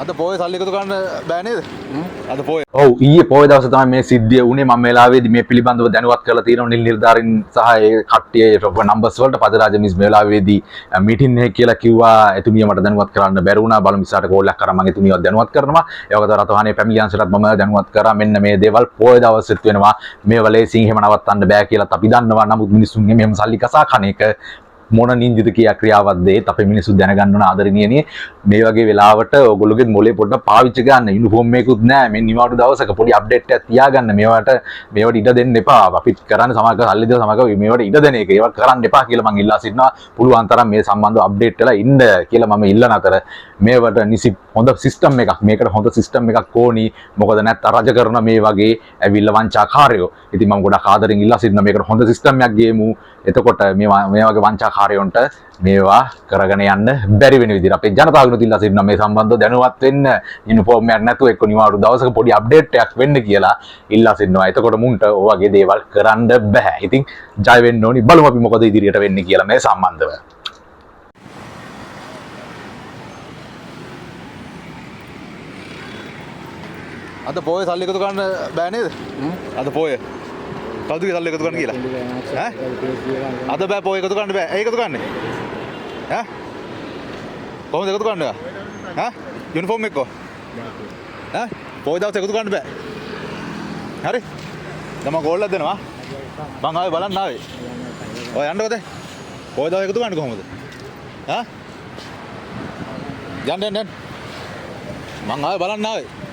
අද පොයේ සල්ලි එකතු කරන්න බෑ නේද? අද පොයේ. ඔව් ඊයේ පොයේ දවසේ තමයි මේ සිද්ධිය වුණේ. මම වෙලාවේදී මේ පිළිබඳව දැනුවත් කරලා තියෙනවා නිල් නිලධාරීන් සහ ඒ කට්ටිය නම්බර්ස් වලට පදරාජ මිස් මේ වෙලාවේදී මීටින් එකක් කියලා කිව්වා. එතුමිය මට දැනුවත් කරන්න බැරි වුණා. බලමු ඉස්සරහට කෝල් එකක් කරා මම එතුමියව දැනුවත් කරනවා. ඒ වගේම රතවහනේ පැමිණි අංශයටත් මම දැනුවත් කරා. මෙන්න මේ දේවල් පොයේ දවසෙත් වෙනවා. මේ වලේසින් එහෙම නවත්තන්න බෑ කියලාත් අපි දන්නවා. නමුත් මිනිස්සුන්ගේ මෙහෙම සල්ලි කසා කන එක මොන නින්දිත ක්‍රියාවක්ද ඒත් අපේ මිනිස්සු දැනගන්න ඕන ආදරණීයනේ මේ වගේ වෙලාවට ඔයගොල්ලෝගේ මොලේ පොඩ්ඩක් පාවිච්චි ගන්න යුනිෆෝම් එකකුත් නැහැ මේ නිවාඩු දවසක පොඩි අප්ඩේට් එකක් තියාගන්න මේවට ඉඩ දෙන්න එපා අපිත් කරන්නේ සමහර සල්ලි දෙන සමහර මේවට ඉඩ දෙන එක ඒවා කරන්න එපා කියලා මම ඉල්ලා සිටිනවා පුළුවන් තරම් මේ සම්බන්ධව අප්ඩේට් වෙලා ඉන්න කියලා මම ඉල්ලන අතර මේවට නිසි හොඳ සිස්ටම් එකක් මේකට හොඳ සිස්ටම් එකක් ඕනි මොකද නැත්නම් රජ කරන මේ වගේ ඇවිල්ලා වංචාකාරයෝ ඉතින් මම ගොඩක් ආදරෙන් ඉල්ලා සිටිනවා මේකට හොඳ සිස්ටම් එකක් ගේමු එතකොට මේ වගේ වංචාකාරයොන්ට මේවා කරගෙන යන්න බැරි වෙන විදිහට අපේ ජනතාවගෙනුත් ඉල්ලා සිටිනවා මේ සම්බන්ධව දැනුවත් වෙන්න යුනිෆෝම් එකක් නැතුව එක්ක නිවාඩු දවසක පොඩි අප්ඩේට් එකක් වෙන්න කියලා ඉල්ලා සිටිනවා. එතකොට මුන්ට ඔය වගේ දේවල් කරන්න බෑ. ඉතින් ජය වෙන්න ඕනි. බලමු අපි මොකද ඉදිරියට වෙන්නේ කියලා මේ සම්බන්ධව. අද පොයේ සල්ලි එකතු කරන්න බෑ නේද? අද පොයේ. කවුද සල්ලි එකතු කරන්න කියලා? ඈ? අද බෑ පොයේ එකතු කරන්න බෑ. ඒකතු කරන්නේ? ඈ? කොහොමද එකතු කරන්නේ? ඈ? යුනිෆෝම් එකක? ඈ? පොයේ දවස් එකතු කරන්න බෑ. හරි? දැන් මම කෝල් එකක් දෙනවා. මං ආවේ බලන්න ආවේ. ඔය යන්නකෝ දැන්. පොයේ දවස් එකතු කරන්නේ කොහොමද? ඈ? යන්න. මං ආවේ බලන්න ආවේ.